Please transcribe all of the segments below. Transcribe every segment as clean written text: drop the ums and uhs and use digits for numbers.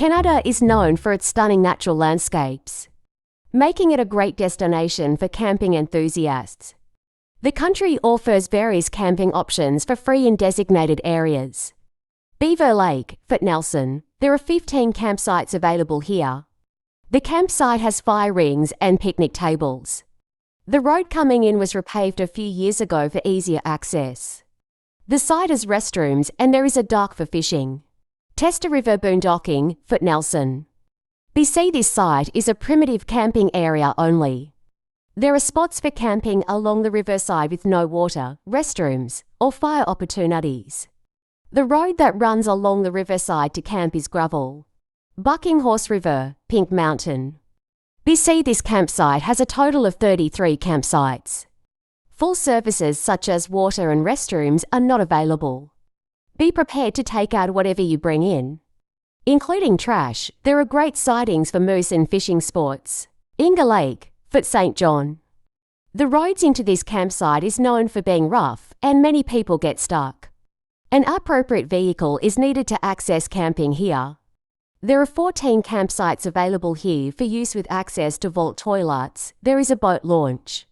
Canada is known for its stunning natural landscapes, making it a great destination for camping enthusiasts. The country offers various camping options for free in designated areas. Beaver Lake, Fort Nelson. There are 15 campsites available here. The campsite has fire rings and picnic tables. The road coming in was repaved a few years ago for easier access. The site has restrooms and there is a dock for fishing. Testa River boondocking, Fort Nelson. BC This site is a primitive camping area only. There are spots for camping along the riverside with no water, restrooms, or fire opportunities. The road that runs along the riverside to camp is gravel. Bucking Horse River, Pink Mountain. BC This campsite has a total of 33 campsites. Full services such as water and restrooms are not available. Be prepared to take out whatever you bring in. Including trash, there are great sightings for moose and fishing sports. Inga Lake, Fort St. John. The roads into this campsite is known for being rough and many people get stuck. An appropriate vehicle is needed to access camping here. There are 14 campsites available here for use with access to vault toilets. There is a boat launch.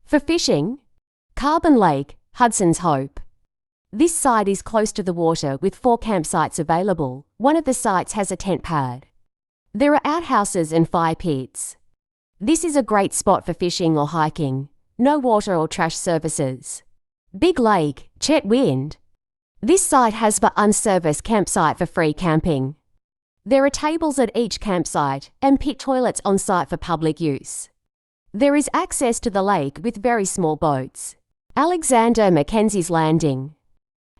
For fishing, Carbon Lake, Hudson's Hope. This site is close to the water with 4 campsites available. One of the sites has a tent pad. There are outhouses and fire pits. This is a great spot for fishing or hiking. No water or trash services. Big Lake, Chetwynd. This site has an unserviced campsite for free camping. There are tables at each campsite and pit toilets on site for public use. There is access to the lake with very small boats. Alexander Mackenzie's Landing.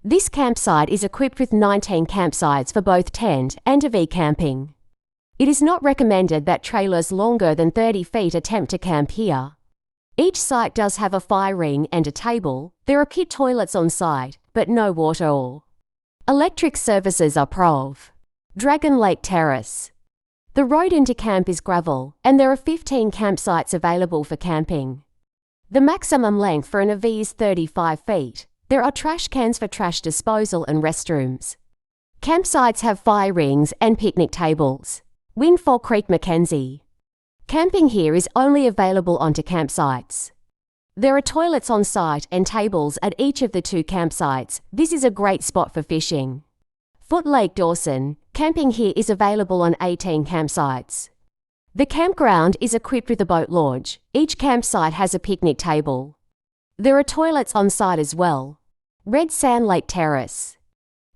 This campsite is equipped with 19 campsites for both tent and RV camping. It is not recommended that trailers longer than 30 feet attempt to camp here. Each site does have a fire ring and a table. There are pit toilets on site, but no water or electric services are prov. Dragon Lake Terrace. The road into camp is gravel, and there are 15 campsites available for camping. The maximum length for an RV is 35 feet. There are trash cans for trash disposal and restrooms. Campsites have fire rings and picnic tables. Windfall Creek Mackenzie. Camping here is only available onto campsites. There are toilets on site and tables at each of the 2 campsites. This is a great spot for fishing. Foot Lake Dawson. Camping here is available on 18 campsites. The campground is equipped with a boat launch. Each campsite has a picnic table. There are toilets on site as well. Red Sand Lake Terrace.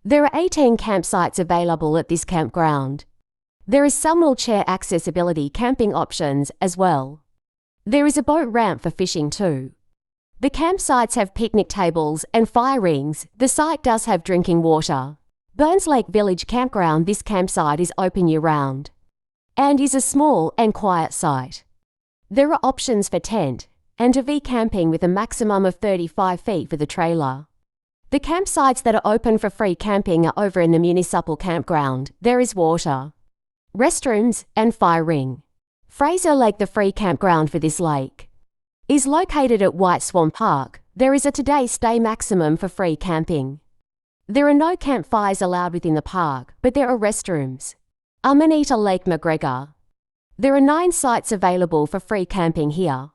There are 18 campsites available at this campground. There is some wheelchair accessibility camping options as well. There is a boat ramp for fishing too. The campsites have picnic tables and fire rings. The site does have drinking water. Burns Lake Village Campground. This campsite is open year-round and is a small and quiet site. There are options for tent and RV camping with a maximum of 35 feet for the trailer. The campsites that are open for free camping are over in the municipal campground. There is water, restrooms and fire ring. Fraser Lake. The free campground for this lake is located at White Swan Park. There is a today stay maximum for free camping. There are no campfires allowed within the park, but there are restrooms. Amanita Lake McGregor. There are 9 sites available for free camping here.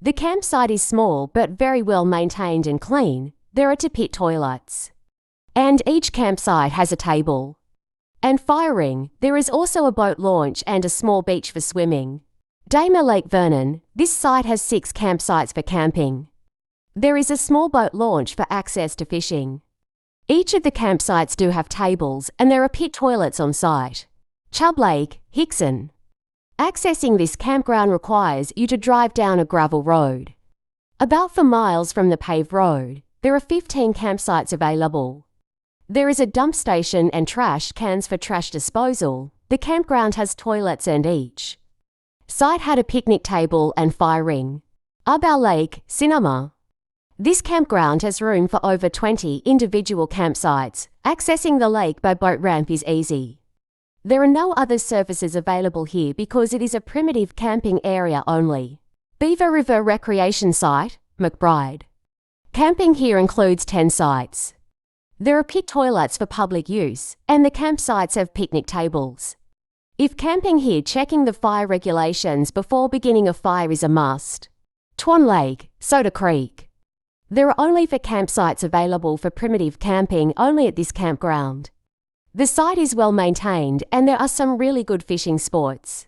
The campsite is small but very well maintained and clean. There are 2 pit toilets. And each campsite has a table and fire ring. There is also a boat launch and a small beach for swimming. Damer Lake Vernon. This site has 6 campsites for camping. There is a small boat launch for access to fishing. Each of the campsites do have tables and there are pit toilets on site. Chub Lake, Hickson. Accessing this campground requires you to drive down a gravel road. About 4 miles from the paved road, there are 15 campsites available. There is a dump station and trash cans for trash disposal. The campground has toilets and each site had a picnic table and fire ring. Arbor Lake, Cinema. This campground has room for over 20 individual campsites. Accessing the lake by boat ramp is easy. There are no other services available here because it is a primitive camping area only. Beaver River Recreation Site, McBride. Camping here includes 10 sites. There are pit toilets for public use, and the campsites have picnic tables. If camping here, checking the fire regulations before beginning a fire is a must. Tuan Lake, Soda Creek. There are only for campsites available for primitive camping only at this campground. The site is well maintained and there are some really good fishing spots.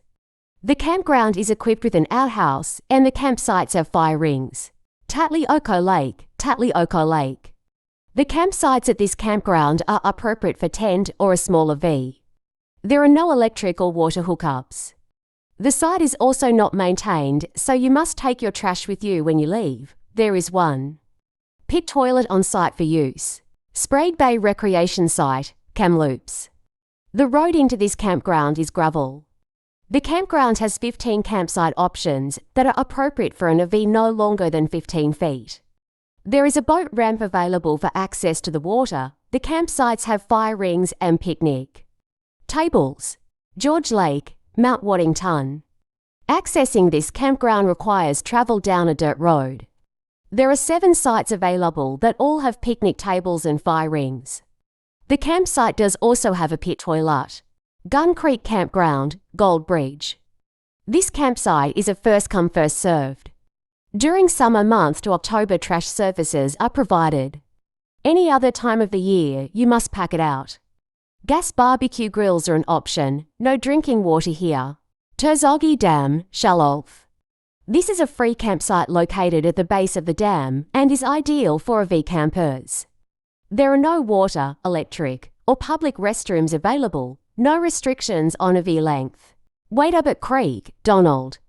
The campground is equipped with an outhouse and the campsites have fire rings. Tatlioko Lake, Tatlioko Lake. The campsites at this campground are appropriate for tent or a smaller V. There are no electric or water hookups. The site is also not maintained, so you must take your trash with you when you leave. There is one pit toilet on site for use. Sprague Bay Recreation Site, Kamloops. The road into this campground is gravel. The campground has 15 campsite options that are appropriate for an RV no longer than 15 feet. There is a boat ramp available for access to the water. The campsites have fire rings and picnic tables. George Lake, Mount Waddington. Accessing this campground requires travel down a dirt road. There are 7 sites available that all have picnic tables and fire rings. The campsite does also have a pit toilet. Gun Creek Campground, Gold Bridge. This campsite is a first come first served. During summer months to October, trash services are provided. Any other time of the year, you must pack it out. Gas barbecue grills are an option. No drinking water here. Terzoghi Dam, Shalolf. This is a free campsite located at the base of the dam and is ideal for RV campers. There are no water, electric, or public restrooms available. No restrictions on RV length. Wadubit Creek, Donald.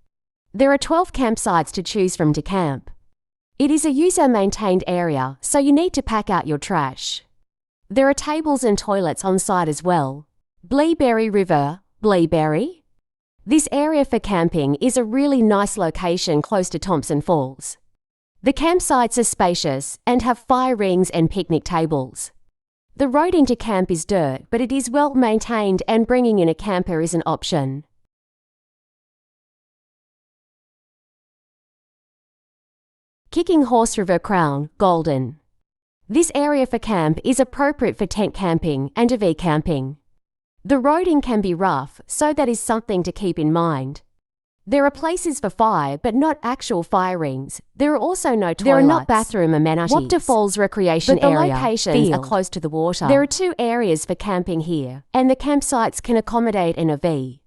There are 12 campsites to choose from to camp. It is a user-maintained area, so you need to pack out your trash. There are tables and toilets on site as well. Bleaberry River, Bleaberry. This area for camping is a really nice location close to Thompson Falls. The campsites are spacious and have fire rings and picnic tables. The road into camp is dirt, but it is well maintained and bringing in a camper is an option. Kicking Horse River Crown, Golden. This area for camp is appropriate for tent camping and RV camping. The roading can be rough, so that is something to keep in mind. There are places for fire, but not actual fire rings. There are also no toilets. There are not bathroom amenities. Wapta Falls Recreation Area. But the locations are close to the water. There are 2 areas for camping here, and the campsites can accommodate an RV.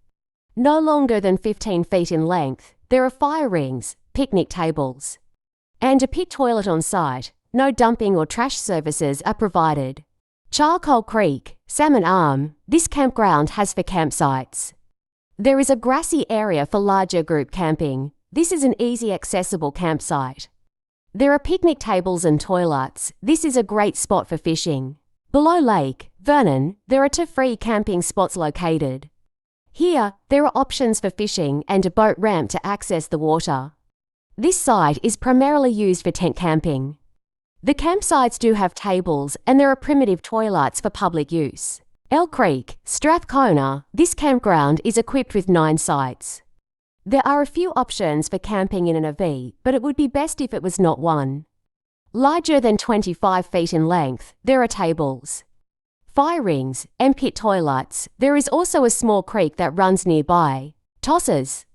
No longer than 15 feet in length, there are fire rings, picnic tables, and a pit toilet on site. No dumping or trash services are provided. Charcoal Creek, Salmon Arm. This campground has for campsites. There is a grassy area for larger group camping. This is an easy accessible campsite. There are picnic tables and toilets. This is a great spot for fishing. Below Lake, Vernon, there are 2 free camping spots located. Here, there are options for fishing and a boat ramp to access the water. This site is primarily used for tent camping. The campsites do have tables and there are primitive toilets for public use. Elk Creek, Strathcona. This campground is equipped with 9 sites. There are a few options for camping in an RV, but it would be best if it was not one. Larger than 25 feet in length, there are tables, fire rings, and pit toilets. There is also a small creek that runs nearby. Tosses.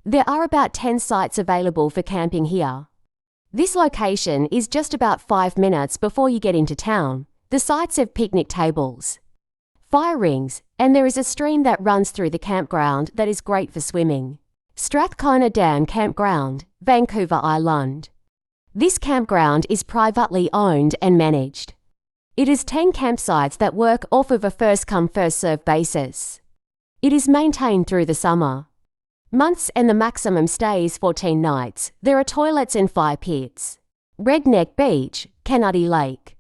There are about 10 sites available for camping here. This location is just about 5 minutes before you get into town. The sites have picnic tables, fire rings, and there is a stream that runs through the campground that is great for swimming. Strathcona Dam Campground, Vancouver Island. This campground is privately owned and managed. It is 10 campsites that work off of a first-come, first-served basis. It is maintained through the summer months and the maximum stay is 14 nights. There are toilets and fire pits. Redneck Beach, Kennedy Lake.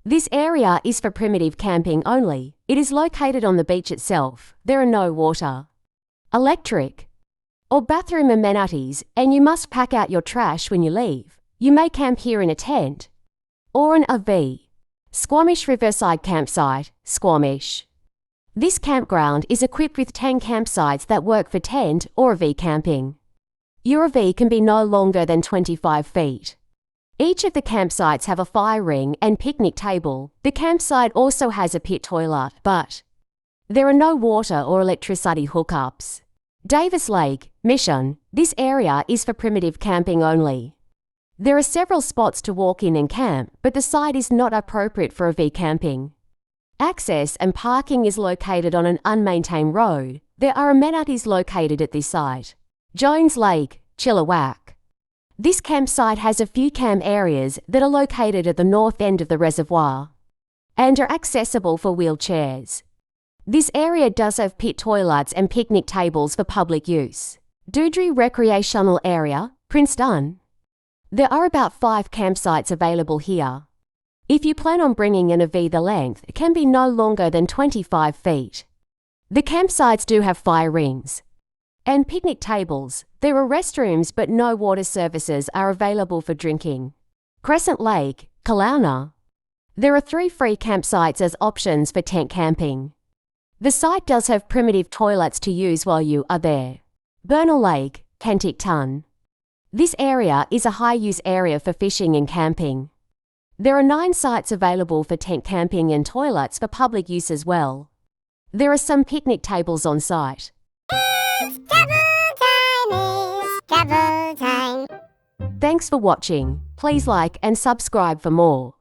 This area is for primitive camping only. It is located on the beach itself. There are no water, electric, or bathroom amenities, and you must pack out your trash when you leave. You may camp here in a tent or an RV. Squamish Riverside Campsite, Squamish. This campground is equipped with 10 campsites that work for tent or RV camping. Your RV can be no longer than 25 feet. Each of the campsites have a fire ring and picnic table. The campsite also has a pit toilet, but There are no water or electricity hookups. Davis Lake, Mission. This area is for primitive camping only. There are several spots to walk in and camp, but the site is not appropriate for RV camping. Access and parking is located on an unmaintained road. There are amenities located at this site. Jones Lake, Chilliwack. This campsite has a few camp areas that are located at the north end of the reservoir and are accessible for wheelchairs. This area does have pit toilets and picnic tables for public use. Doodrey Recreational Area, Princeton. There are about 5 campsites available here. If you plan on bringing an RV, the length can be no longer than 25 feet. The campsites do have fire rings and picnic tables. There are restrooms, but no water services are available for drinking. Crescent Lake, Kelowna. There are 3 free campsites as options for tent camping. The site does have primitive toilets to use while you are there. Bernal Lake, Kenticton. This area is a high-use area for fishing and camping. There are 9 sites available for tent camping and toilets for public use as well. There are some picnic tables on site. It's double time. Thanks for watching. Please like and subscribe for more.